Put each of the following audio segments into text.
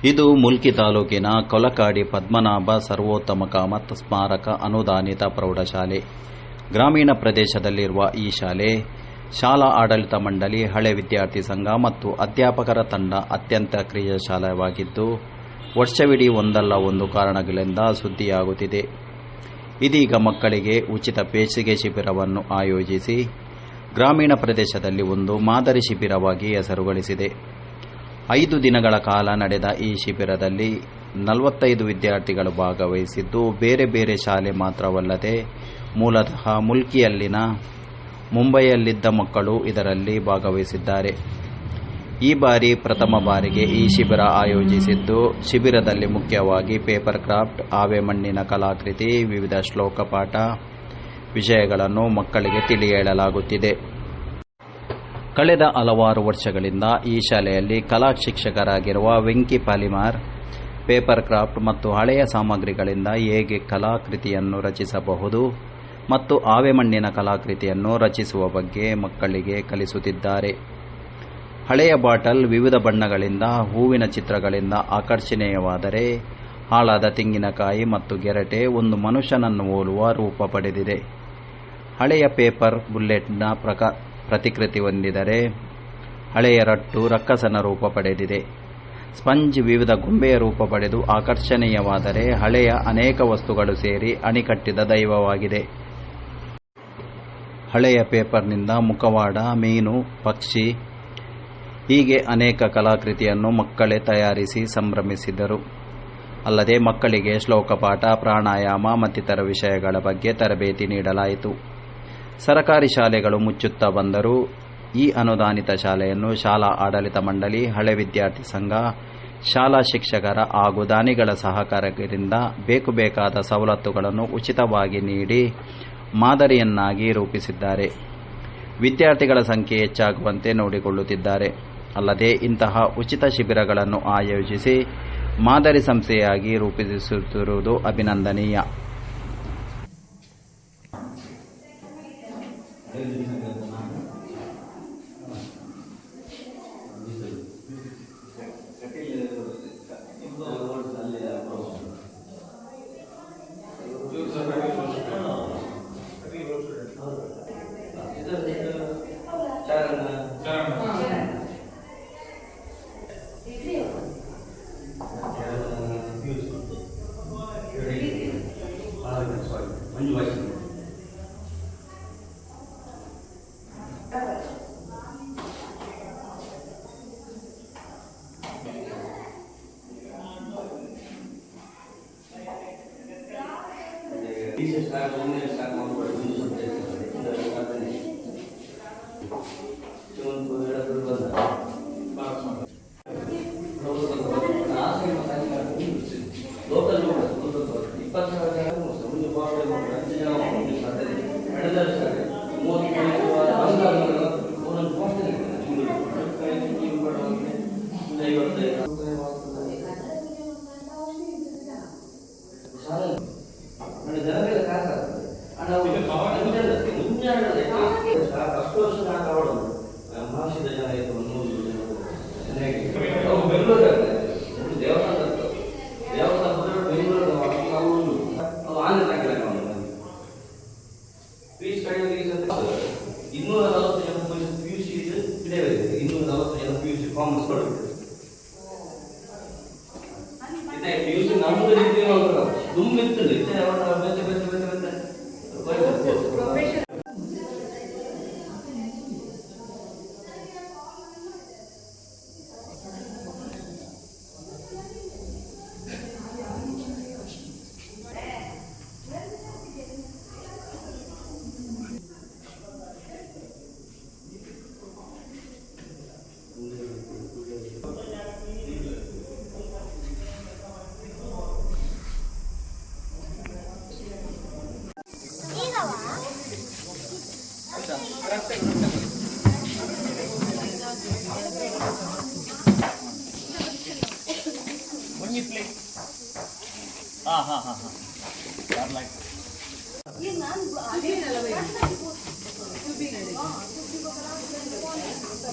ಇದು ಮುಲ್ಕಿ ತಾಲೂಕಿನ ಕೊಲಕಾಡಿ ಪದ್ಮನಾಭ ಸರ್ವೋತ್ತಮ ಕಾಮತ್ ಸ್ಮಾರಕ ಅನುದಾನಿತ ಪ್ರೌಢಶಾಲೆ. ಗ್ರಾಮೀಣ ಪ್ರದೇಶದಲ್ಲಿರುವ ಈ ಶಾಲೆ ಶಾಲಾ ಆಡಳಿತ ಮಂಡಳಿ, ಹಳೆ ವಿದ್ಯಾರ್ಥಿ ಸಂಘ ಮತ್ತು ಅಧ್ಯಾಪಕರ ತಂಡ ಅತ್ಯಂತ ಕ್ರಿಯಾಶೀಲವಾಗಿದ್ದು ವರ್ಷವಿಡೀ ಒಂದಲ್ಲ ಒಂದು ಕಾರಣಗಳಿಂದ ಸುದ್ದಿಯಾಗುತ್ತಿದೆ. ಇದೀಗ ಮಕ್ಕಳಿಗೆ ಉಚಿತ ಬೇಸಿಗೆ ಶಿಬಿರವನ್ನು ಆಯೋಜಿಸಿ ಗ್ರಾಮೀಣ ಪ್ರದೇಶದಲ್ಲಿ ಒಂದು ಮಾದರಿ ಶಿಬಿರವಾಗಿ ಹೆಸರುಗಳಿಸಿದೆ. 5 ದಿನಗಳ ಕಾಲ ನಡೆದ ಈ ಶಿಬಿರದಲ್ಲಿ 45 ವಿದ್ಯಾರ್ಥಿಗಳು ಭಾಗವಹಿಸಿದ್ದು, ಬೇರೆ ಬೇರೆ ಶಾಲೆ ಮಾತ್ರವಲ್ಲದೆ ಮೂಲತಃ ಮುಲ್ಕಿಯಲ್ಲಿನ ಮುಂಬಯಿಯಲ್ಲಿದ್ದ ಮಕ್ಕಳು ಇದರಲ್ಲಿ ಭಾಗವಹಿಸಿದ್ದಾರೆ. ಈ ಬಾರಿ ಪ್ರಥಮ ಬಾರಿಗೆ ಈ ಶಿಬಿರ ಆಯೋಜಿಸಿದ್ದು, ಶಿಬಿರದಲ್ಲಿ ಮುಖ್ಯವಾಗಿ ಪೇಪರ್ ಕ್ರಾಫ್ಟ್, ಆವೆ ಮಣ್ಣಿನ ಕಲಾಕೃತಿ, ವಿವಿಧ ಶ್ಲೋಕ ಪಾಠ ವಿಷಯಗಳನ್ನು ಮಕ್ಕಳಿಗೆ ತಿಳಿ ಹೇಳಲಾಗುತ್ತಿದೆ. ಕಳೆದ ಹಲವಾರು ವರ್ಷಗಳಿಂದ ಈ ಶಾಲೆಯಲ್ಲಿ ಕಲಾ ಶಿಕ್ಷಕರಾಗಿರುವ ವೆಂಕಿ ಪಾಲಿಮಾರ್ ಪೇಪರ್ ಕ್ರಾಫ್ಟ್ ಮತ್ತು ಹಳೆಯ ಸಾಮಗ್ರಿಗಳಿಂದ ಹೇಗೆ ಕಲಾಕೃತಿಯನ್ನು ರಚಿಸಬಹುದು ಮತ್ತು ಆವೆ ಮಣ್ಣಿನ ಕಲಾಕೃತಿಯನ್ನು ರಚಿಸುವ ಬಗ್ಗೆ ಮಕ್ಕಳಿಗೆ ಕಲಿಸುತ್ತಿದ್ದಾರೆ. ಹಳೆಯ ಬಾಟಲ್ ವಿವಿಧ ಬಣ್ಣಗಳಿಂದ, ಹೂವಿನ ಚಿತ್ರಗಳಿಂದ ಆಕರ್ಷಣೀಯವಾದರೆ, ಹಾಳಾದ ತೆಂಗಿನಕಾಯಿ ಮತ್ತು ಗೆರಟೆ ಒಂದು ಮನುಷ್ಯನನ್ನು ಹೋಲುವ ರೂಪ ಪಡೆದಿದೆ. ಹಳೆಯ ಪೇಪರ್ ಬುಲೆಟ್ನ ಪ್ರತಿಕೃತಿ ಹೊಂದಿದರೆ, ಹಳೆಯ ರಟ್ಟು ರಕ್ಕಸನ ರೂಪ ಪಡೆದಿದೆ. ಸ್ಪಂಜ್ ವಿವಿಧ ಗೊಂಬೆಯ ರೂಪ ಪಡೆದು ಆಕರ್ಷಣೀಯವಾದರೆ, ಹಳೆಯ ಅನೇಕ ವಸ್ತುಗಳು ಸೇರಿ ಅಣಿಕಟ್ಟಿದ ದೈವವಾಗಿದೆ. ಹಳೆಯ ಪೇಪರ್ನಿಂದ ಮುಖವಾಡ, ಮೀನು, ಪಕ್ಷಿ ಹೀಗೆ ಅನೇಕ ಕಲಾಕೃತಿಯನ್ನು ಮಕ್ಕಳೇ ತಯಾರಿಸಿ ಸಂಭ್ರಮಿಸಿದರು. ಅಲ್ಲದೆ ಮಕ್ಕಳಿಗೆ ಶ್ಲೋಕಪಾಠ, ಪ್ರಾಣಾಯಾಮ ಮತ್ತಿತರ ವಿಷಯಗಳ ಬಗ್ಗೆ ತರಬೇತಿ ನೀಡಲಾಯಿತು. ಸರಕಾರಿ ಶಾಲೆಗಳು ಮುಚ್ಚುತ್ತಾ ಬಂದರೂ ಈ ಅನುದಾನಿತ ಶಾಲೆಯನ್ನು ಶಾಲಾ ಆಡಳಿತ ಮಂಡಳಿ, ಹಳೆ ವಿದ್ಯಾರ್ಥಿ ಸಂಘ, ಶಾಲಾ ಶಿಕ್ಷಕರ ಹಾಗೂ ದಾನಿಗಳ ಸಹಕಾರದಿಂದ ಬೇಕಾದ ಸವಲತ್ತುಗಳನ್ನು ಉಚಿತವಾಗಿ ನೀಡಿ ಮಾದರಿಯನ್ನಾಗಿ ರೂಪಿಸಿದ್ದಾರೆ. ವಿದ್ಯಾರ್ಥಿಗಳ ಸಂಖ್ಯೆ ಹೆಚ್ಚಾಗುವಂತೆ ನೋಡಿಕೊಳ್ಳುತ್ತಿದ್ದಾರೆ. ಅಲ್ಲದೆ ಇಂತಹ ಉಚಿತ ಶಿಬಿರಗಳನ್ನು ಆಯೋಜಿಸಿ ಮಾದರಿ ಸಂಸ್ಥೆಯಾಗಿ ರೂಪಿಸುತ್ತಿರುವುದು ಅಭಿನಂದನೀಯ.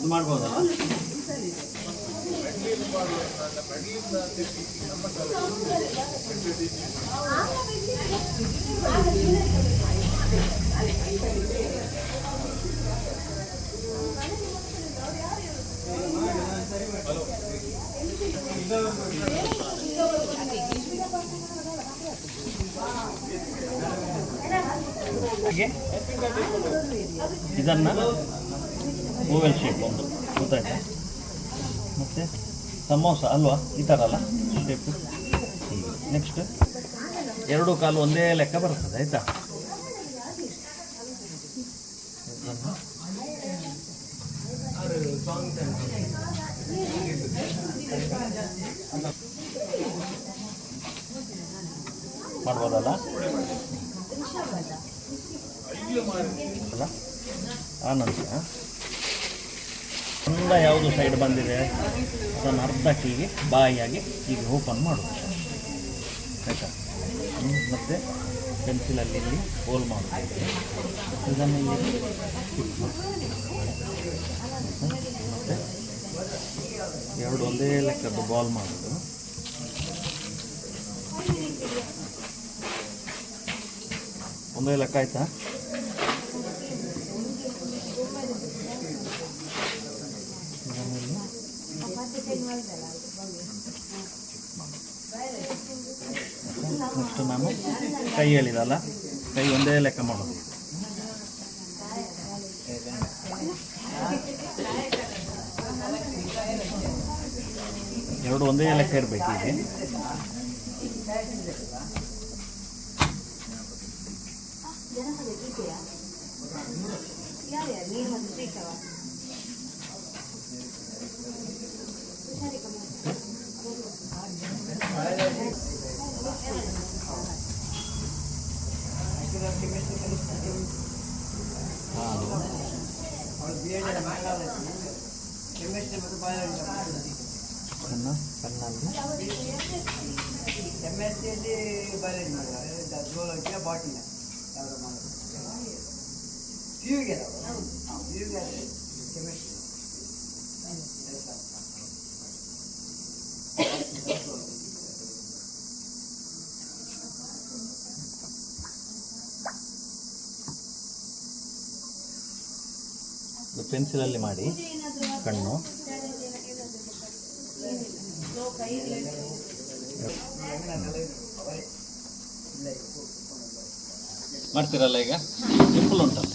ಮಾಡ್ಬೋದಲ್ಲ ಇದನ್ನು ಓವೆಲ್ ಶೇಪ್ ಒಂದು ಗೊತ್ತಾಯ್ತಾ. ಮತ್ತು ಸಮೋಸ ಅಲ್ವಾ, ಈ ಥರ ಅಲ್ಲ ಶೇಪು. ನೆಕ್ಸ್ಟ್ 2 ಕಾಲು ಒಂದೇ ಲೆಕ್ಕ ಬರ್ತದೆ ಆಯಿತಾ. ಮಾಡ್ಬೋದಲ್ಲ ಅಲ್ಲ. ಆನಂತರ ಎಲ್ಲ ಯಾವುದು ಸೈಡ್ ಬಂದಿದೆ ಅದನ್ನು ಅರ್ಧಕ್ಕೆ ಹೀಗೆ ಬಾಯಿಯಾಗಿ ಹೀಗೆ ಓಪನ್ ಮಾಡೋದು ಆಯಿತಾ. ಮತ್ತು ಪೆನ್ಸಿಲಲ್ಲಿ ಇಲ್ಲಿ ಹೋಲ್ ಮಾಡೋದು, ಇದನ್ನು ಇಲ್ಲಿ ಫಿಕ್ಸ್ ಮಾಡಿ. ಮತ್ತು 2 ಒಂದೇ ಲೆಕ್ಕದ್ದು ಬಾಲ್ ಮಾಡೋದು. ಒಂದೇ ಲೆಕ್ಕ ಆಯಿತಾ. ನೆಕ್ಸ್ಟ್ ನಾನು ಕೈ ಹೇಳಿದಲ್ಲ, ಕೈ ಒಂದೇ ಲೆಕ್ಕ ಮಾಡೋದು. ಎರಡು ಒಂದೇ ಲೆಕ್ಕ ಇರಬೇಕು ಹೀಗೆ. ಪೆನ್ಸಿಲಲ್ಲಿ ಮಾಡಿ ಕಣ್ಣು. ಮಾಡ್ತೀರಲ್ಲ ಈಗ, ಸಿಂಪಲ್ ಉಂಟಲ್ಲ.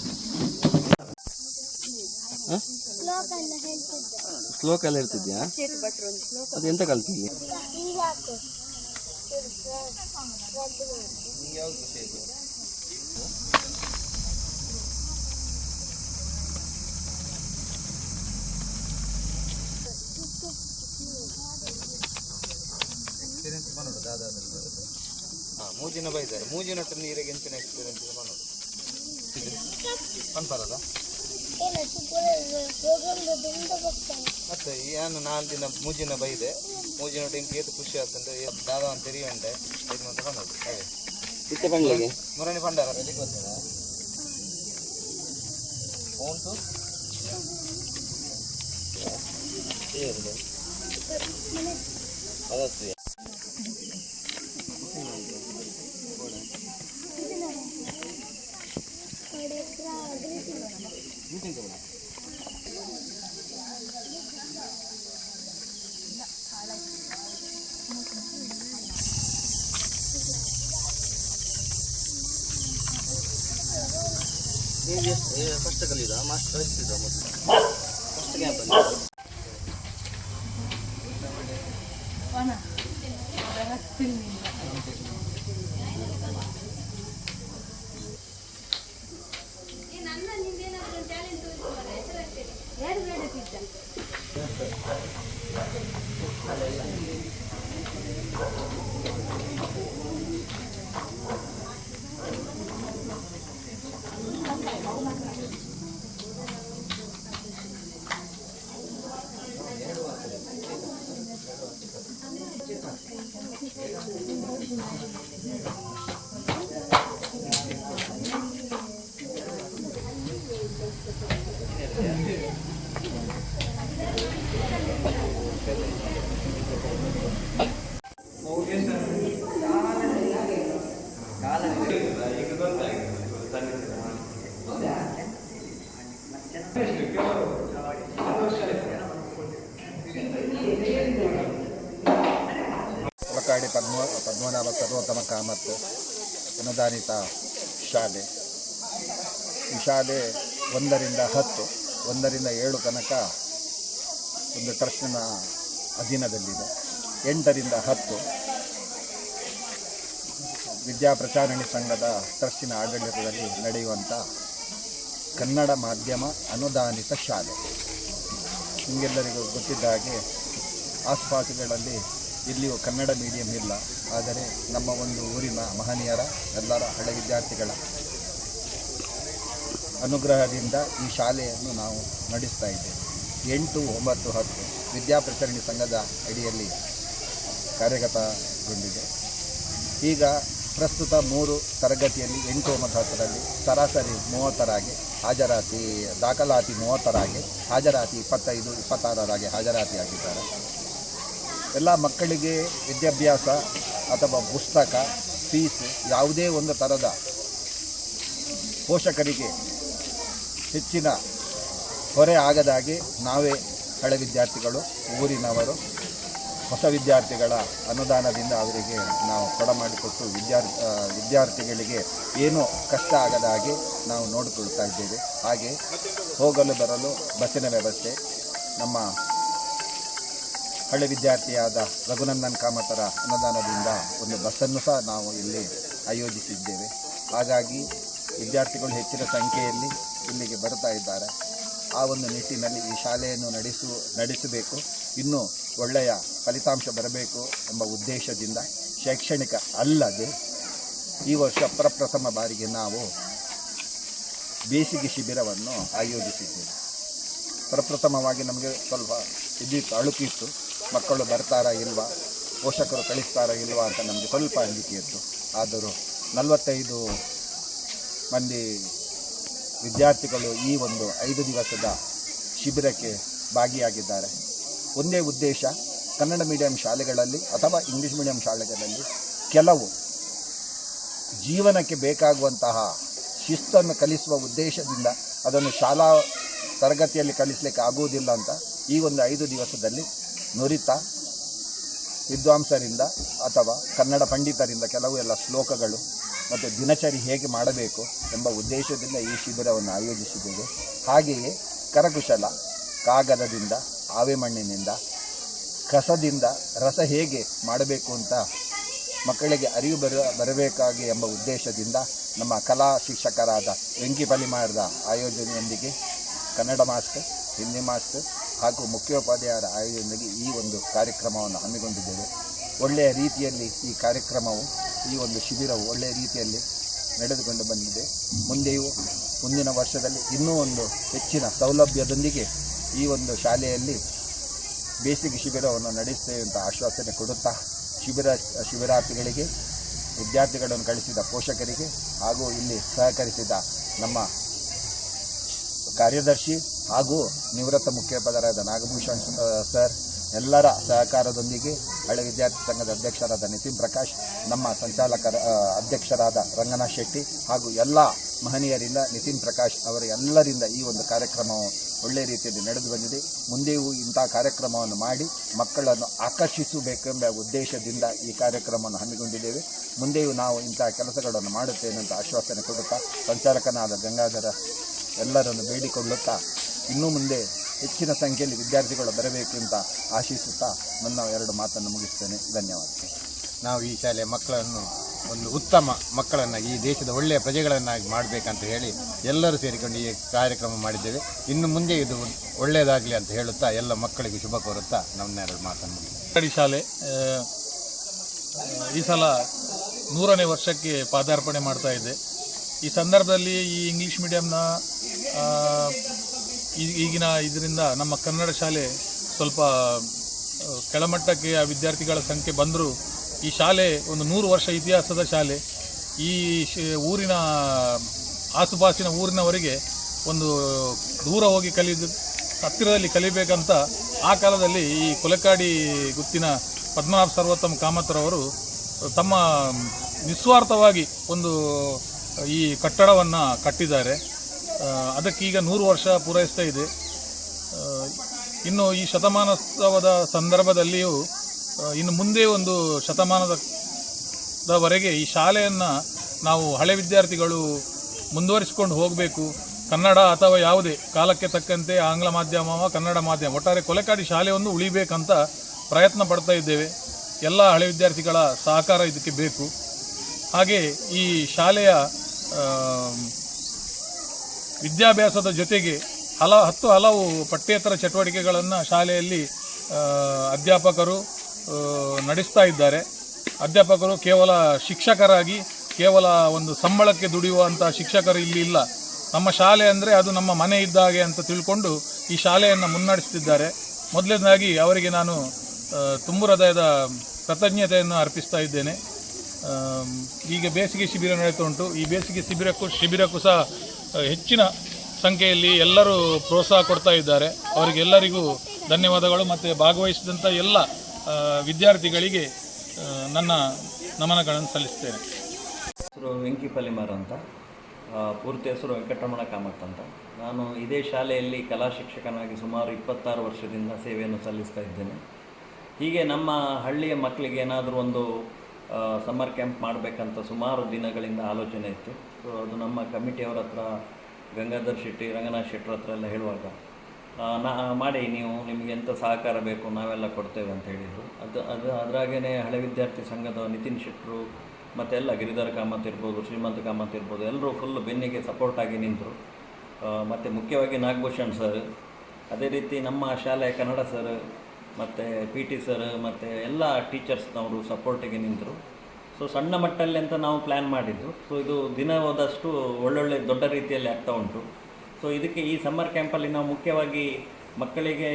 ಶ್ಲೋಕ ಎಲ್ಲ ಇರ್ತಿದ್ಯಾ? ಅದು ಎಂತ ಕಲ್ತಿದ್ವಿ? ಮೂಜಿನ ಬೈದಾರೆ, ಮೂಜಿನೊಟ್ಟು ನೀರಿಗೆ ಎಂಚಿನ ಎಕ್ಸ್ಪೀರಿಯನ್ಸ್ ಮಾಡೋದು ಅನ್ಪಾರದ. ಮತ್ತೆ ಏನು 4 ದಿನ ಮೂಜಿನ ಬೈದೆ, ಮೂಜಿನೊಟ್ಟು ಇಂಕ ಏತು ಖುಷಿ ಆಗ್ತಂತೆ ದಾದ ಅಂತ ತೆರಿಯಂಡೆ 5 ಮಂತ್ ಬಂದದ್ದು. ಹಾಗೆ ಇತ್ತೆ ಬಂಗ್ಲಿಗೆ ಮುರಣಿ ಪಂಡಾರ ಗೊತ್ತಿಲ್ಲ ಉಂಟು. ಅದತ್ತು ಫಸ್ಟ್ ಕಲಿದ ಮಾಸ್ಟರ್ ಕಲಿಸಿದ ಮೊದಲು ಫಸ್ಟ್ ಗ್ಯಾಪ್ ಅಲ್ಲಿ ಕೊಲಕಾಡಿ ಪದ್ಮನಾಭ ಸರ್ವೋತ್ತಮ ಕಾಮತ್ ಅನುದಾನಿತ ಶಾಲೆ. ಈ ಶಾಲೆ 1ರಿಂದ 10, 1ರಿಂದ 7 ತನಕ ಒಂದು ಟ್ರಸ್ಟಿನ ಅಧೀನದಲ್ಲಿದೆ. 8ರಿಂದ 10 ವಿದ್ಯಾ ಪ್ರಚಾರಣೆ ಸಂಘದ ಟ್ರಸ್ಟಿನ ಆಡಳಿತದಲ್ಲಿ ನಡೆಯುವಂಥ ಕನ್ನಡ ಮಾಧ್ಯಮ ಅನುದಾನಿತ ಶಾಲೆ. ನಿಮಗೆಲ್ಲರಿಗೂ ಗೊತ್ತಿದ್ದ ಹಾಗೆ ಆಸುಪಾಸುಗಳಲ್ಲಿ ಇಲ್ಲಿಯೂ ಕನ್ನಡ ಮೀಡಿಯಂ ಇಲ್ಲ. ಆದರೆ ನಮ್ಮ ಒಂದು ಊರಿನ ಮಹನೀಯರ ಎಲ್ಲರ ಹಳೆ ವಿದ್ಯಾರ್ಥಿಗಳ ಅನುಗ್ರಹದಿಂದ ಈ ಶಾಲೆಯನ್ನು ನಾವು ನಡೆಸ್ತಾ ಇದ್ದೇವೆ. 8, 9, 10 ವಿದ್ಯಾ ಪ್ರಚಾರಣೆ ಸಂಘದ ಅಡಿಯಲ್ಲಿ ಕಾರ್ಯಗತಗೊಂಡಿದೆ. ಈಗ ಪ್ರಸ್ತುತ 3 ತರಗತಿಯಲ್ಲಿ 8, 9, 10ರಲ್ಲಿ ಸರಾಸರಿ 30ರಾಗಿ ಹಾಜರಾತಿ, ದಾಖಲಾತಿ 30ರಾಗಿ ಹಾಜರಾತಿ 25, 26ರಾಗಿ ಹಾಜರಾತಿಯಾಗಿದ್ದಾರೆ. ಎಲ್ಲ ಮಕ್ಕಳಿಗೆ ವಿದ್ಯಾಭ್ಯಾಸ ಅಥವಾ ಪುಸ್ತಕ, ಫೀಸ್ ಯಾವುದೇ ಒಂದು ಥರದ ಪೋಷಕರಿಗೆ ಹೆಚ್ಚಿನ ಹೊರೆ ಆಗದಾಗೆ ನಾವೇ ಹಳೆ ವಿದ್ಯಾರ್ಥಿಗಳು, ಊರಿನವರು, ಹೊಸ ವಿದ್ಯಾರ್ಥಿಗಳ ಅನುದಾನದಿಂದ ಅವರಿಗೆ ನಾವು ಕೊಡಮಾಡಿಕೊಟ್ಟು ವಿದ್ಯಾರ್ಥಿಗಳಿಗೆ ಏನೂ ಕಷ್ಟ ಆಗದ ಹಾಗೆ ನಾವು ನೋಡಿಕೊಳ್ತಾ ಇದ್ದೇವೆ. ಹಾಗೆ ಹೋಗಲು ಬರಲು ಬಸ್ಸಿನ ವ್ಯವಸ್ಥೆ ನಮ್ಮ ಹಳೆ ವಿದ್ಯಾರ್ಥಿಯಾದ ರಘುನಂದನ್ ಕಾಮತರ ಅನುದಾನದಿಂದ ಒಂದು ಬಸ್ಸನ್ನು ಸಹ ನಾವು ಇಲ್ಲಿ ಆಯೋಜಿಸಿದ್ದೇವೆ. ಹಾಗಾಗಿ ವಿದ್ಯಾರ್ಥಿಗಳು ಹೆಚ್ಚಿನ ಸಂಖ್ಯೆಯಲ್ಲಿ ಇಲ್ಲಿಗೆ ಬರ್ತಾ ಇದ್ದಾರೆ. ಆ ಒಂದು ನಿಟ್ಟಿನಲ್ಲಿ ಈ ಶಾಲೆಯನ್ನು ನಡೆಸಬೇಕು, ಇನ್ನೂ ಒಳ್ಳೆಯ ಫಲಿತಾಂಶ ಬರಬೇಕು ಎಂಬ ಉದ್ದೇಶದಿಂದ ಶೈಕ್ಷಣಿಕ ಅಲ್ಲದೆ ಈ ವರ್ಷ ಪ್ರಪ್ರಥಮ ಬಾರಿಗೆ ನಾವು ಬೇಸಿಗೆ ಶಿಬಿರವನ್ನು ಆಯೋಜಿಸಿದ್ದೇವೆ. ಪ್ರಪ್ರಥಮವಾಗಿ ನಮಗೆ ಸ್ವಲ್ಪ ಅಳುಕಿತ್ತು, ಮಕ್ಕಳು ಬರ್ತಾರಾ ಇಲ್ವಾ, ಪೋಷಕರು ಕಳಿಸ್ತಾರಾ ಇಲ್ವಾ ಅಂತ ನಮಗೆ ಸ್ವಲ್ಪ ಅಂಜಿಕೆ ಇತ್ತು. ಆದರೂ 45 ಮಂದಿ ವಿದ್ಯಾರ್ಥಿಗಳು ಈ ಒಂದು 5 ದಿವಸದ ಶಿಬಿರಕ್ಕೆ ಭಾಗಿಯಾಗಿದ್ದಾರೆ. ಒಂದೇ ಉದ್ದೇಶ, ಕನ್ನಡ ಮೀಡಿಯಂ ಶಾಲೆಗಳಲ್ಲಿ ಅಥವಾ ಇಂಗ್ಲೀಷ್ ಮೀಡಿಯಂ ಶಾಲೆಗಳಲ್ಲಿ ಕೆಲವು ಜೀವನಕ್ಕೆ ಬೇಕಾಗುವಂತಹ ಶಿಸ್ತನ್ನು ಕಲಿಸುವ ಉದ್ದೇಶದಿಂದ ಅದನ್ನು ಶಾಲಾ ತರಗತಿಯಲ್ಲಿ ಕಲಿಸಲಿಕ್ಕೆ ಆಗುವುದಿಲ್ಲ ಅಂತ ಈ ಒಂದು 5 ದಿವಸದಲ್ಲಿ ನುರಿತ ವಿದ್ವಾಂಸರಿಂದ ಅಥವಾ ಕನ್ನಡ ಪಂಡಿತರಿಂದ ಕೆಲವು ಎಲ್ಲ ಶ್ಲೋಕಗಳು ಮತ್ತು ದಿನಚರಿ ಹೇಗೆ ಮಾಡಬೇಕು ಎಂಬ ಉದ್ದೇಶದಿಂದ ಈ ಶಿಬಿರವನ್ನು ಆಯೋಜಿಸಿದ್ದೇವೆ. ಹಾಗೆಯೇ ಕರಕುಶಲ, ಕಾಗದದಿಂದ, ಆವೆ ಮಣ್ಣಿನಿಂದ, ಕಸದಿಂದ ರಸ ಹೇಗೆ ಮಾಡಬೇಕು ಅಂತ ಮಕ್ಕಳಿಗೆ ಅರಿವು ಬರಬೇಕಾಗಿ ಎಂಬ ಉದ್ದೇಶದಿಂದ ನಮ್ಮ ಕಲಾ ಶಿಕ್ಷಕರಾದ ವೆಂಕಿ ಪಲಿಮಾರದ ಆಯೋಜನೆಯೊಂದಿಗೆ ಕನ್ನಡ ಮಾಸ್ಟರ್, ಹಿಂದಿ ಮಾಸ್ಟರ್ ಹಾಗೂ ಮುಖ್ಯೋಪಾಧ್ಯಾಯರ ಆಯೋಜನೆಗೆ ಈ ಒಂದು ಕಾರ್ಯಕ್ರಮವನ್ನು ಹಮ್ಮಿಕೊಂಡಿದ್ದೇವೆ. ಒಳ್ಳೆಯ ರೀತಿಯಲ್ಲಿ ಈ ಕಾರ್ಯಕ್ರಮವು, ಈ ಒಂದು ಶಿಬಿರವು ಒಳ್ಳೆಯ ರೀತಿಯಲ್ಲಿ ನಡೆದುಕೊಂಡು ಬಂದಿದೆ. ಮುಂದಿನ ವರ್ಷದಲ್ಲಿ ಇನ್ನೂ ಒಂದು ಹೆಚ್ಚಿನ ಸೌಲಭ್ಯದೊಂದಿಗೆ ಈ ಒಂದು ಶಾಲೆಯಲ್ಲಿ ಬೇಸಿಗೆ ಶಿಬಿರವನ್ನು ನಡೆಸ್ತೇವೆ ಅಂತ ಆಶ್ವಾಸನೆ ಕೊಡುತ್ತಾ ಶಿಬಿರಾರ್ಥಿಗಳಿಗೆ, ವಿದ್ಯಾರ್ಥಿಗಳನ್ನು ಕಳಿಸಿದ ಪೋಷಕರಿಗೆ ಹಾಗೂ ಇಲ್ಲಿ ಸಹಕರಿಸಿದ ನಮ್ಮ ಕಾರ್ಯದರ್ಶಿ ಹಾಗೂ ನಿವೃತ್ತ ಮುಖ್ಯೋಪಾಧ್ಯಾಯರಾದ ನಾಗಭೂಷಣ್ ಸರ್ ಎಲ್ಲರ ಸಹಕಾರದೊಂದಿಗೆ ಹಳೆ ವಿದ್ಯಾರ್ಥಿ ಸಂಘದ ಅಧ್ಯಕ್ಷರಾದ ನಿತಿನ್ ಪ್ರಕಾಶ್, ನಮ್ಮ ಸಂಚಾಲಕರ ಅಧ್ಯಕ್ಷರಾದ ರಂಗನಾಥ್ ಶೆಟ್ಟಿ ಹಾಗೂ ಎಲ್ಲ ಮಹನೀಯರಿಂದ ನಿತಿನ್ ಪ್ರಕಾಶ್ ಅವರ ಎಲ್ಲರಿಂದ ಈ ಒಂದು ಕಾರ್ಯಕ್ರಮವು ಒಳ್ಳೆಯ ರೀತಿಯಲ್ಲಿ ನಡೆದು ಬಂದಿದೆ. ಮುಂದೆಯೂ ಇಂಥ ಕಾರ್ಯಕ್ರಮವನ್ನು ಮಾಡಿ ಮಕ್ಕಳನ್ನು ಆಕರ್ಷಿಸಬೇಕೆಂಬ ಉದ್ದೇಶದಿಂದ ಈ ಕಾರ್ಯಕ್ರಮವನ್ನು ಹಮ್ಮಿಕೊಂಡಿದ್ದೇವೆ. ಮುಂದೆಯೂ ನಾವು ಇಂಥ ಕೆಲಸಗಳನ್ನು ಮಾಡುತ್ತೇನೆ ಅಂತ ಆಶ್ವಾಸನೆ ಕೊಡುತ್ತಾ ಸಂಚಾಲಕನಾದ ಗಂಗಾಧರ ಎಲ್ಲರನ್ನು ಬೇಡಿಕೊಳ್ಳುತ್ತಾ ಇನ್ನೂ ಮುಂದೆ ಹೆಚ್ಚಿನ ಸಂಖ್ಯೆಯಲ್ಲಿ ವಿದ್ಯಾರ್ಥಿಗಳು ಬರಬೇಕು ಅಂತ ಆಶಿಸುತ್ತಾ ನನ್ನ 2 ಮಾತನ್ನು ಮುಗಿಸ್ತೇನೆ. ಧನ್ಯವಾದ. ನಾವು ಈ ಶಾಲೆಯ ಮಕ್ಕಳನ್ನು ಒಂದು ಉತ್ತಮ ಮಕ್ಕಳನ್ನು, ಈ ದೇಶದ ಒಳ್ಳೆಯ ಪ್ರಜೆಗಳನ್ನಾಗಿ ಮಾಡಬೇಕಂತ ಹೇಳಿ ಎಲ್ಲರೂ ಸೇರಿಕೊಂಡು ಈ ಕಾರ್ಯಕ್ರಮ ಮಾಡಿದ್ದೇವೆ. ಇನ್ನು ಮುಂದೆ ಇದು ಒಳ್ಳೆಯದಾಗಲಿ ಅಂತ ಹೇಳುತ್ತಾ ಎಲ್ಲ ಮಕ್ಕಳಿಗೆ ಶುಭ ಕೋರುತ್ತಾ ನನ್ನ 2 ಮಾತನ್ನು ಮುಗಿಸ್ತೇನೆ. ಶಾಲೆ ಈ ಸಲ 100ನೇ ವರ್ಷಕ್ಕೆ ಪಾದಾರ್ಪಣೆ ಮಾಡ್ತಾ ಇದೆ. ಈ ಸಂದರ್ಭದಲ್ಲಿ ಈ ಇಂಗ್ಲೀಷ್ ಮೀಡಿಯಂನ ಈಗಿನ ಇದರಿಂದ ನಮ್ಮ ಕನ್ನಡ ಶಾಲೆ ಸ್ವಲ್ಪ ಕೆಳಮಟ್ಟಕ್ಕೆ ಆ ವಿದ್ಯಾರ್ಥಿಗಳ ಸಂಖ್ಯೆ ಬಂದರೂ ಈ ಶಾಲೆ ಒಂದು 100 ವರ್ಷ ಇತಿಹಾಸದ ಶಾಲೆ. ಈ ಊರಿನ ಆಸುಪಾಸಿನ ಊರಿನವರಿಗೆ ಒಂದು ದೂರ ಹೋಗಿ ಹತ್ತಿರದಲ್ಲಿ ಕಲಿಬೇಕಂತ ಆ ಕಾಲದಲ್ಲಿ ಈ ಕೊಲಕಾಡಿ ಗುತ್ತಿನ ಪದ್ಮನಾಭ ಸರ್ವೋತ್ತಮ ಕಾಮತ್ರವರು ತಮ್ಮ ನಿಸ್ವಾರ್ಥವಾಗಿ ಒಂದು ಈ ಕಟ್ಟಡವನ್ನು ಕಟ್ಟಿದ್ದಾರೆ. ಅದಕ್ಕೀಗ 100 ವರ್ಷ ಪೂರೈಸ್ತಾ ಇದೆ. ಇನ್ನು ಈ ಶತಮಾನೋತ್ಸವದ ಸಂದರ್ಭದಲ್ಲಿಯೂ ಇನ್ನು ಮುಂದೆ ಒಂದು ಶತಮಾನದವರೆಗೆ ಈ ಶಾಲೆಯನ್ನು ನಾವು ಹಳೆ ವಿದ್ಯಾರ್ಥಿಗಳು ಮುಂದುವರಿಸಿಕೊಂಡು ಹೋಗಬೇಕು. ಕನ್ನಡ ಅಥವಾ ಯಾವುದೇ ಕಾಲಕ್ಕೆ ತಕ್ಕಂತೆ ಆಂಗ್ಲ ಮಾಧ್ಯಮ ಕನ್ನಡ ಮಾಧ್ಯಮ ಒಟ್ಟಾರೆ ಕೊಲೆಕಾಡಿ ಶಾಲೆಯನ್ನು ಉಳಿಬೇಕಂತ ಪ್ರಯತ್ನ ಪಡ್ತಾ ಇದ್ದೇವೆ. ಎಲ್ಲ ಹಳೆ ವಿದ್ಯಾರ್ಥಿಗಳ ಸಹಕಾರ ಇದಕ್ಕೆ ಬೇಕು. ಹಾಗೆ ಈ ಶಾಲೆಯ ವಿದ್ಯಾಭ್ಯಾಸದ ಜೊತೆಗೆ ಹಲವು ಪಠ್ಯೇತರ ಚಟುವಟಿಕೆಗಳನ್ನು ಶಾಲೆಯಲ್ಲಿ ಅಧ್ಯಾಪಕರು ನಡೆಸ್ತಾ ಇದ್ದಾರೆ. ಅಧ್ಯಾಪಕರು ಕೇವಲ ಶಿಕ್ಷಕರಾಗಿ ಕೇವಲ ಒಂದು ಸಂಬಳಕ್ಕೆ ದುಡಿಯುವಂಥ ಶಿಕ್ಷಕರು ಇಲ್ಲಿ ಇಲ್ಲ. ನಮ್ಮ ಶಾಲೆ ಅಂದರೆ ಅದು ನಮ್ಮ ಮನೆ ಇದ್ದ ಹಾಗೆ ಅಂತ ತಿಳ್ಕೊಂಡು ಈ ಶಾಲೆಯನ್ನು ಮುನ್ನಡೆಸ್ತಿದ್ದಾರೆ. ಮೊದಲನೇದಾಗಿ ಅವರಿಗೆ ನಾನು ತುಂಬು ಹೃದಯದ ಕೃತಜ್ಞತೆಯನ್ನು ಅರ್ಪಿಸ್ತಾ ಇದ್ದೇನೆ. ಈಗ ಬೇಸಿಗೆ ಶಿಬಿರ ನಡೀತಾ ಉಂಟು. ಈ ಬೇಸಿಗೆ ಶಿಬಿರಕ್ಕೂ ಸಹ ಹೆಚ್ಚಿನ ಸಂಖ್ಯೆಯಲ್ಲಿ ಎಲ್ಲರೂ ಪ್ರೋತ್ಸಾಹ ಕೊಡ್ತಾ ಇದ್ದಾರೆ. ಅವರಿಗೆಲ್ಲರಿಗೂ ಧನ್ಯವಾದಗಳು ಮತ್ತು ಭಾಗವಹಿಸಿದಂಥ ಎಲ್ಲ ವಿದ್ಯಾರ್ಥಿಗಳಿಗೆ ನನ್ನ ನಮನಗಳನ್ನು ಸಲ್ಲಿಸ್ತೇನೆ. ಹೆಸರು ವೆಂಕಿ ಪಲಿಮಾರ್ ಅಂತ, ಪೂರ್ತಿ ಹೆಸರು ವೆಂಕಟರಮಣ ಕಾಮತ್ ಅಂತ. ನಾನು ಇದೇ ಶಾಲೆಯಲ್ಲಿ ಕಲಾ ಶಿಕ್ಷಕನಾಗಿ ಸುಮಾರು 26 ವರ್ಷದಿಂದ ಸೇವೆಯನ್ನು ಸಲ್ಲಿಸ್ತಾ ಇದ್ದೇನೆ. ಹೀಗೆ ನಮ್ಮ ಹಳ್ಳಿಯ ಮಕ್ಕಳಿಗೆ ಏನಾದರೂ ಒಂದು ಸಮ್ಮರ್ ಕ್ಯಾಂಪ್ ಮಾಡಬೇಕಂತ ಸುಮಾರು ದಿನಗಳಿಂದ ಆಲೋಚನೆ ಇತ್ತು. ಸೊ ಅದು ನಮ್ಮ ಕಮಿಟಿಯವರ ಹತ್ರ ಗಂಗಾಧರ್ ಶೆಟ್ಟಿ, ರಂಗನಾಥ್ ಶೆಟ್ಟರ ಹತ್ರ ಎಲ್ಲ ಹೇಳುವಾಗ ಮಾಡಿ, ನಿಮಗೆ ಎಂಥ ಸಹಕಾರ ಬೇಕು ನಾವೆಲ್ಲ ಕೊಡ್ತೇವೆ ಅಂತ ಹೇಳಿದರು. ಅದರಾಗೇ ಹಳೆ ವಿದ್ಯಾರ್ಥಿ ಸಂಘದ ನಿತಿನ್ ಶೆಟ್ಟರು ಮತ್ತು ಎಲ್ಲ ಗಿರಿಧರ ಕಾಮತ್ ಇರ್ಬೋದು, ಶ್ರೀಮಂತ ಕಾಮತ್ ಇರ್ಬೋದು, ಎಲ್ಲರೂ ಫುಲ್ ಬೆನ್ನಿಗೆ ಸಪೋರ್ಟಾಗಿ ನಿಂತರು. ಮತ್ತು ಮುಖ್ಯವಾಗಿ ನಾಗಭೂಷಣ್ ಸರ್, ಅದೇ ರೀತಿ ನಮ್ಮ ಶಾಲೆಯ ಕನ್ನಡ ಸರ್ ಮತ್ತು PT ಸರ್ ಮತ್ತು ಎಲ್ಲ ಟೀಚರ್ಸ್ನವರು ಸಪೋರ್ಟಿಗೆ ನಿಂತರು. ಸೊ ಸಣ್ಣ ಮಟ್ಟಲ್ಲಿ ಅಂತ ನಾವು ಪ್ಲ್ಯಾನ್ ಮಾಡಿದ್ದು. ಸೊ ಇದು ದಿನ ಹೋದಷ್ಟು ಒಳ್ಳೊಳ್ಳೆ ದೊಡ್ಡ ರೀತಿಯಲ್ಲಿ ಆಗ್ತಾ ಉಂಟು. ಸೊ ಇದಕ್ಕೆ ಈ ಸಮ್ಮರ್ ಕ್ಯಾಂಪಲ್ಲಿ ನಾವು ಮುಖ್ಯವಾಗಿ ಮಕ್ಕಳಿಗೆ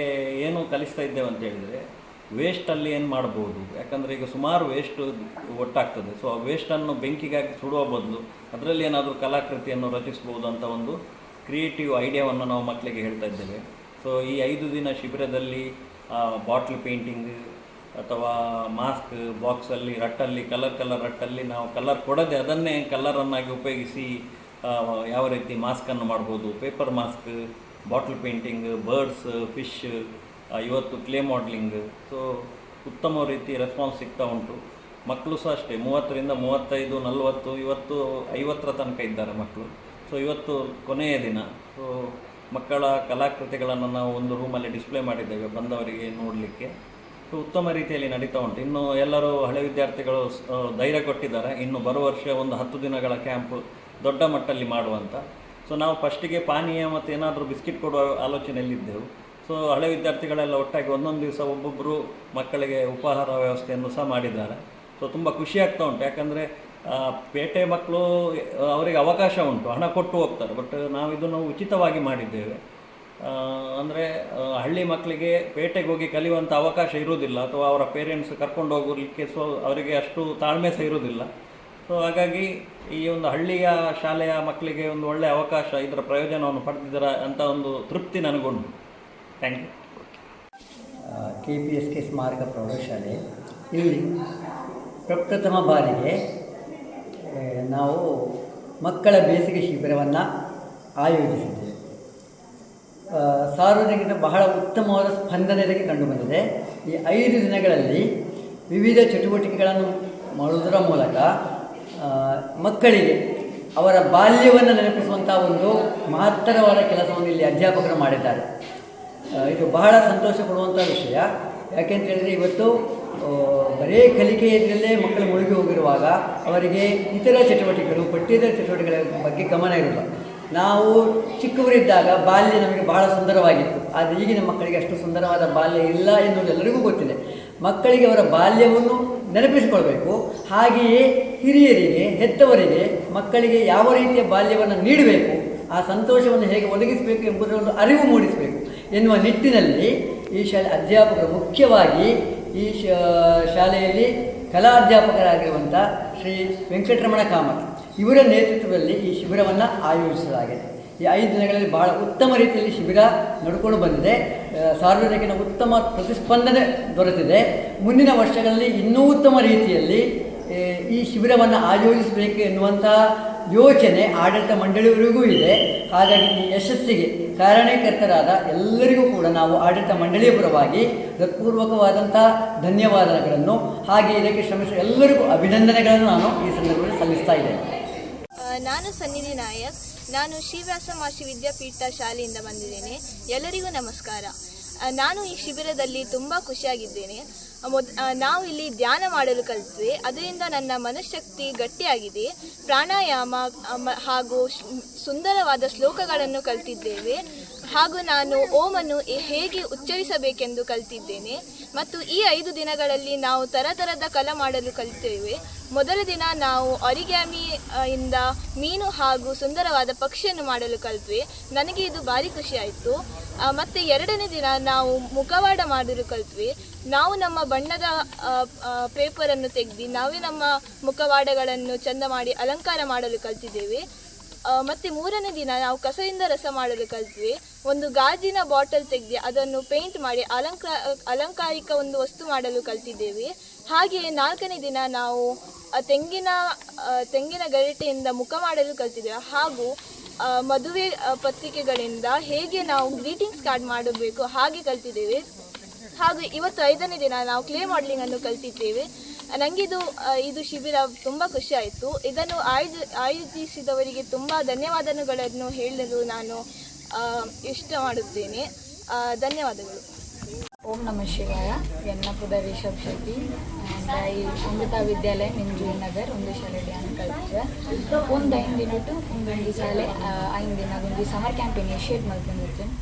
ಏನು ಕಲಿಸ್ತಾ ಇದ್ದೇವೆ ಅಂತ ಹೇಳಿದರೆ, ವೇಸ್ಟಲ್ಲಿ ಏನು ಮಾಡ್ಬೋದು, ಯಾಕಂದರೆ ಈಗ ಸುಮಾರು ವೇಸ್ಟ್ ಒಟ್ಟಾಗ್ತದೆ. ಸೊ ಆ ವೇಸ್ಟನ್ನು ಬೆಂಕಿಗಾಗಿ ಸುಡುವ ಬದಲು ಅದರಲ್ಲಿ ಏನಾದರೂ ಕಲಾಕೃತಿಯನ್ನು ರಚಿಸ್ಬೋದು ಅಂತ ಒಂದು ಕ್ರಿಯೇಟಿವ್ ಐಡಿಯಾವನ್ನು ನಾವು ಮಕ್ಕಳಿಗೆ ಹೇಳ್ತಾ ಇದ್ದೇವೆ. ಸೊ ಈ 5 ದಿನ ಶಿಬಿರದಲ್ಲಿ ಬಾಟ್ಲ್ ಪೇಂಟಿಂಗ್ ಅಥವಾ ಮಾಸ್ಕ್ ಬಾಕ್ಸಲ್ಲಿ ರಟ್ಟಲ್ಲಿ ಕಲರ್ ರಟ್ಟಲ್ಲಿ ನಾವು ಕಲರ್ ಕೊಡದೆ ಅದನ್ನೇ ಕಲರನ್ನಾಗಿ ಉಪಯೋಗಿಸಿ ಯಾವ ರೀತಿ ಮಾಸ್ಕನ್ನು ಮಾಡ್ಬೋದು, paper mask, bottle painting, birds, fish, ಇವತ್ತು ಕ್ಲೇ ಮಾಡಲಿಂಗ್. ಸೊ ಉತ್ತಮ ರೀತಿ ರೆಸ್ಪಾನ್ಸ್ ಸಿಗ್ತಾ ಉಂಟು. ಮಕ್ಕಳು ಸಹ ಅಷ್ಟೇ 30ರಿಂದ 35, 40, ಇವತ್ತು 50ರ ತನಕ ಇದ್ದಾರೆ ಮಕ್ಕಳು. ಸೊ ಇವತ್ತು ಕೊನೆಯ ದಿನ. ಸೊ ಮಕ್ಕಳ ಕಲಾಕೃತಿಗಳನ್ನು ನಾವು ಒಂದು ರೂಮಲ್ಲಿ ಡಿಸ್ಪ್ಲೇ ಮಾಡಿದ್ದೇವೆ ಬಂದವರಿಗೆ ನೋಡಲಿಕ್ಕೆ. ಸೊ ಉತ್ತಮ ರೀತಿಯಲ್ಲಿ ನಡೀತಾ ಉಂಟು. ಇನ್ನು ಎಲ್ಲರೂ ಹಳೆ ವಿದ್ಯಾರ್ಥಿಗಳು ಧೈರ್ಯ ಕೊಟ್ಟಿದ್ದಾರೆ, ಇನ್ನು ಬರುವ ವರ್ಷ ಒಂದು 10 ದಿನಗಳ ಕ್ಯಾಂಪ್ ದೊಡ್ಡ ಮಟ್ಟದಲ್ಲಿ ಮಾಡುವಂಥ. ಸೊ ನಾವು ಫಸ್ಟಿಗೆ ಪಾನೀಯ ಮತ್ತು ಏನಾದರೂ ಬಿಸ್ಕಿಟ್ ಕೊಡುವ ಆಲೋಚನೆಯಲ್ಲಿದ್ದೆವು. ಸೊ ಹಳೆ ವಿದ್ಯಾರ್ಥಿಗಳೆಲ್ಲ ಒಟ್ಟಾಗಿ ಒಂದೊಂದು ದಿವಸ ಒಬ್ಬೊಬ್ಬರು ಮಕ್ಕಳಿಗೆ ಉಪಹಾರ ವ್ಯವಸ್ಥೆಯನ್ನು ಸಹ ಮಾಡಿದ್ದಾರೆ. ಸೊ ತುಂಬ ಖುಷಿ ಆಗ್ತಾ ಉಂಟು. ಯಾಕಂದರೆ ಪೇಟೆ ಮಕ್ಕಳು ಅವರಿಗೆ ಅವಕಾಶ ಉಂಟು, ಹಣ ಕೊಟ್ಟು ಹೋಗ್ತಾರೆ. ಬಟ್ ನಾವಿದನ್ನು ಉಚಿತವಾಗಿ ಮಾಡಿದ್ದೇವೆ. ಅಂದರೆ ಹಳ್ಳಿ ಮಕ್ಕಳಿಗೆ ಪೇಟೆಗೆ ಹೋಗಿ ಕಲಿಯುವಂಥ ಅವಕಾಶ ಇರುವುದಿಲ್ಲ, ಅಥವಾ ಅವರ ಪೇರೆಂಟ್ಸ್ ಕರ್ಕೊಂಡು ಹೋಗಲಿಕ್ಕೆ ಅವರಿಗೆ ಅಷ್ಟು ತಾಳ್ಮೆ ಸಹ ಇರುವುದಿಲ್ಲ. ಸೊ ಹಾಗಾಗಿ ಈ ಒಂದು ಹಳ್ಳಿಯ ಶಾಲೆಯ ಮಕ್ಕಳಿಗೆ ಒಂದು ಒಳ್ಳೆಯ ಅವಕಾಶ, ಇದರ ಪ್ರಯೋಜನವನ್ನು ಪಡೆದಿದ್ದಾರೆ ಅಂತ ಒಂದು ತೃಪ್ತಿ ನನಗುಂಟು. Thank you. KPSK ಸ್ಮಾರಕ ಪ್ರೌಢಶಾಲೆ ಇಲ್ಲಿ ಪ್ರಪ್ರಥಮ ಬಾರಿಗೆ ನಾವು ಮಕ್ಕಳ ಬೇಸಿಗೆ ಶಿಬಿರವನ್ನು ಆಯೋಜಿಸಿದ್ದೇವೆ. ಸಾರ್ವಜನಿಕರ ಬಹಳ ಉತ್ತಮವಾದ ಸ್ಪಂದನೆ ಇದಕ್ಕೆ ಕಂಡುಬಂದಿದೆ. ಈ 5 ದಿನಗಳಲ್ಲಿ ವಿವಿಧ ಚಟುವಟಿಕೆಗಳನ್ನು ಮಾಡುವುದರ ಮೂಲಕ ಮಕ್ಕಳಿಗೆ ಅವರ ಬಾಲ್ಯವನ್ನು ನೆನಪಿಸುವಂಥ ಒಂದು ಮಹತ್ತರವಾದ ಕೆಲಸವನ್ನು ಇಲ್ಲಿ ಅಧ್ಯಾಪಕರು ಮಾಡಿದ್ದಾರೆ. ಇದು ಬಹಳ ಸಂತೋಷ ಪಡುವಂಥ ವಿಷಯ. ಯಾಕೆಂತ ಹೇಳಿದರೆ ಇವತ್ತು ಬರೀ ಕಲಿಕೆಯಲ್ಲೇ ಮಕ್ಕಳು ಮುಳುಗಿ ಹೋಗಿರುವಾಗ ಅವರಿಗೆ ಇತರ ಚಟುವಟಿಕೆಗಳು, ಪಠ್ಯೇತರ ಚಟುವಟಿಕೆಗಳ ಬಗ್ಗೆ ಗಮನ ಇರಲ್ಲ. ನಾವು ಚಿಕ್ಕವರಿದ್ದಾಗ ಬಾಲ್ಯ ನಮಗೆ ಬಹಳ ಸುಂದರವಾಗಿತ್ತು. ಆದರೆ ಈಗಿನ ಮಕ್ಕಳಿಗೆ ಅಷ್ಟು ಸುಂದರವಾದ ಬಾಲ್ಯ ಇಲ್ಲ ಎನ್ನುವುದು ಎಲ್ಲರಿಗೂ ಗೊತ್ತಿದೆ. ಮಕ್ಕಳಿಗೆ ಅವರ ಬಾಲ್ಯವನ್ನು ನೆನಪಿಸಿಕೊಳ್ಬೇಕು. ಹಾಗೆಯೇ ಹಿರಿಯರಿಗೆ, ಹೆತ್ತವರಿಗೆ ಮಕ್ಕಳಿಗೆ ಯಾವ ರೀತಿಯ ಬಾಲ್ಯವನ್ನು ನೀಡಬೇಕು, ಆ ಸಂತೋಷವನ್ನು ಹೇಗೆ ಒದಗಿಸಬೇಕು ಎಂಬುದರ ಒಂದು ಅರಿವು ಮೂಡಿಸಬೇಕು ಎನ್ನುವ ನಿಟ್ಟಿನಲ್ಲಿ ಈ ಅಧ್ಯಾಪಕರು, ಮುಖ್ಯವಾಗಿ ಈ ಶಾಲೆಯಲ್ಲಿ ಕಲಾಧ್ಯಾಪಕರಾಗಿರುವಂಥ ಶ್ರೀ ವೆಂಕಟರಮಣ ಕಾಮತ್ ಇವರ ನೇತೃತ್ವದಲ್ಲಿ ಈ ಶಿಬಿರವನ್ನು ಆಯೋಜಿಸಲಾಗಿದೆ. ಈ 5 ದಿನಗಳಲ್ಲಿ ಬಹಳ ಉತ್ತಮ ರೀತಿಯಲ್ಲಿ ಶಿಬಿರ ನಡ್ಕೊಂಡು ಬಂದಿದೆ. ಸಾರ್ವಜನಿಕನ ಉತ್ತಮ ಪ್ರತಿಸ್ಪಂದನೆ ದೊರೆತಿದೆ. ಮುಂದಿನ ವರ್ಷಗಳಲ್ಲಿ ಇನ್ನೂ ಉತ್ತಮ ರೀತಿಯಲ್ಲಿ ಈ ಶಿಬಿರವನ್ನು ಆಯೋಜಿಸಬೇಕು ಎನ್ನುವಂಥ ಯೋಚನೆ ಆಡಳಿತ ಮಂಡಳಿಯವರಿಗೂ ಇದೆ. ಹಾಗಾಗಿ ಈ ಯಶಸ್ಸಿಗೆ ಕಾರಣೀಕರ್ತರಾದ ಎಲ್ಲರಿಗೂ ಕೂಡ ನಾವು ಆಡಳಿತ ಮಂಡಳಿಯ ಪರವಾಗಿ ಹೃತ್ಪೂರ್ವಕವಾದಂಥ ಧನ್ಯವಾದಗಳನ್ನು ಹಾಗೆ ಇದಕ್ಕೆ ಶ್ರಮಿಸಿದ ಎಲ್ಲರಿಗೂ ಅಭಿನಂದನೆಗಳನ್ನು ನಾನು ಈ ಸಂದರ್ಭದಲ್ಲಿ ಸಲ್ಲಿಸ್ತಾ ಇದ್ದೇನೆ. ನಾನು ಸನ್ನಿಧಿ ನಾಯಕ್. ನಾನು ಶ್ರೀವ್ಯಾಸ ಮಹರ್ಷಿ ವಿದ್ಯಾಪೀಠ ಶಾಲೆಯಿಂದ ಬಂದಿದ್ದೇನೆ. ಎಲ್ಲರಿಗೂ ನಮಸ್ಕಾರ. ನಾನು ಈ ಶಿಬಿರದಲ್ಲಿ ತುಂಬ ಖುಷಿಯಾಗಿದ್ದೇನೆ. ನಾವು ಇಲ್ಲಿ ಧ್ಯಾನ ಮಾಡಲು ಕಲಿತ್ವಿ. ಅದರಿಂದ ನನ್ನ ಮನಃಶಕ್ತಿ ಗಟ್ಟಿಯಾಗಿದೆ. ಪ್ರಾಣಾಯಾಮ ಹಾಗೂ ಸುಂದರವಾದ ಶ್ಲೋಕಗಳನ್ನು ಕಲಿತಿದ್ದೇವೆ. ಹಾಗೂ ನಾನು ಓಮನ್ನು ಹೇಗೆ ಉಚ್ಚರಿಸಬೇಕೆಂದು ಕಲಿತಿದ್ದೇನೆ. ಮತ್ತು ಈ 5 ದಿನಗಳಲ್ಲಿ ನಾವು ತರತರದ ಕಲೆ ಮಾಡಲು ಕಲಿತೇವೆ. ಮೊದಲ ದಿನ ನಾವು ಆರಿಗ್ಯಾಮಿ ಇಂದ ಮೀನು ಹಾಗೂ ಸುಂದರವಾದ ಪಕ್ಷಿಯನ್ನು ಮಾಡಲು ಕಲಿತ್ವಿ. ನನಗೆ ಇದು ಭಾರಿ ಖುಷಿಯಾಯಿತು. ಮತ್ತು 2ನೇ ದಿನ ನಾವು ಮುಖವಾಡ ಮಾಡಲು ಕಲಿತ್ವಿ. ನಾವು ನಮ್ಮ ಬಣ್ಣದ ಪೇಪರನ್ನು ತೆಗೆದು ನಾವೇ ನಮ್ಮ ಮುಖವಾಡಗಳನ್ನು ಚೆಂದ ಮಾಡಿ ಅಲಂಕಾರ ಮಾಡಲು ಕಲಿತಿದ್ದೇವೆ. ಮತ್ತು 3ನೇ ದಿನ ನಾವು ಕಸದಿಂದ ರಸ ಮಾಡಲು ಕಲಿತ್ವಿ. ಒಂದು ಗಾಜಿನ ಬಾಟಲ್ ತೆಗೆದು ಅದನ್ನು ಪೇಂಟ್ ಮಾಡಿ ಅಲಂಕಾರಿಕ ಒಂದು ವಸ್ತು ಮಾಡಲು ಕಲಿತಿದ್ದೇವೆ. ಹಾಗೆಯೇ 4ನೇ ದಿನ ನಾವು ತೆಂಗಿನ ಗರಿಟೆಯಿಂದ ಮುಖ ಮಾಡಲು ಕಲಿತಿದ್ದೇವೆ. ಹಾಗೂ ಮದುವೆ ಪತ್ರಿಕೆಗಳಿಂದ ಹೇಗೆ ನಾವು ಗ್ರೀಟಿಂಗ್ಸ್ ಕಾರ್ಡ್ ಮಾಡಬೇಕು ಹಾಗೆ ಕಲಿತಿದ್ದೇವೆ. ಹಾಗೂ ಇವತ್ತು 5ನೇ ದಿನ ನಾವು ಕ್ಲೇ ಮಾಡಲಿಂಗನ್ನು ಕಲಿತಿದ್ದೇವೆ. ನನಗೆ ಇದು ಶಿಬಿರ ತುಂಬ ಖುಷಿಯಾಯಿತು. ಇದನ್ನು ಆಯೋಜಿಸಿದವರಿಗೆ ತುಂಬ ಧನ್ಯವಾದಗಳನ್ನು ಹೇಳಲು ನಾನು ಇಷ್ಟ ಮಾಡುತ್ತೇನೆ. ಧನ್ಯವಾದಗಳು. ಓಂ ನಮಃ ಶಿವಾಯ. ಎನ್ನಪುದ ರಿಷಬ್ ಶೆಟ್ಟಿ. ಈ ಅಮೃತ ವಿದ್ಯಾಲಯ ನಿಂಜೂರಿ ನಗರ್ ಒಂದು ಶಾಲೆಯಲ್ಲಿ ನಾನು ಕಲಿತೆ. ಒಂದು 5 ದಿನ ಟು ಒಂದು ಶಾಲೆ 5 ದಿನ ಒಂದು ಸಮರ್ ಕ್ಯಾಂಪ್ ಇನಿಷಿಯೇಟ್ ಮಾಡ್ಕೊಂಡಿರ್ತೇನೆ.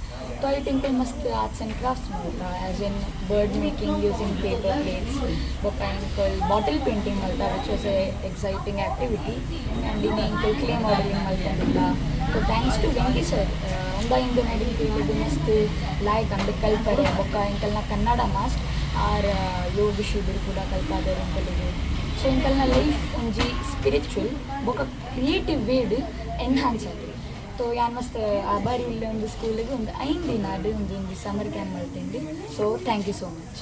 तो आई टिंकल मस्त आर्ट्स एंड क्राफ्ट्स मल्ता as in bird making using paper plates but इंकल बॉटल पेंटिंग मल्ता which was a exciting activity and in इंकल क्ले मॉडलिंग मल्ता. तो थैंक्स टू वेंकी सर उंदा इंदु नडिंग मस्त लायक अंद कल्परे बೊಕ್ಕ इंकल कन्नड मास्ट आर योग शिबिर ಕೂಡ ಕಲ್ಪಾದರ ಇಂಕಲಿಗೆ. ಸೊ ಇಂಕಲ್ನ ಲೈಫ್ ಒಂಜಿ ಸ್ಪಿರಿಚುವಲ್ ಬೊಕ್ಕ ಕ್ರಿಯೇಟಿವ್ ವೇಡ್ ಎನ್ಹಾನ್ಸ್ ಆಗಿದೆ. तो यान मस्त आभारी उल्ले ಒಂದು ಸ್ಕೂಲಿಗೆ ಒಂದು 5 ದಿನ ಒಂದು ಸಮರ್ ಕ್ಯಾಂಪ್ ಮಾಡ್ತೀನಿ. So thank you so much.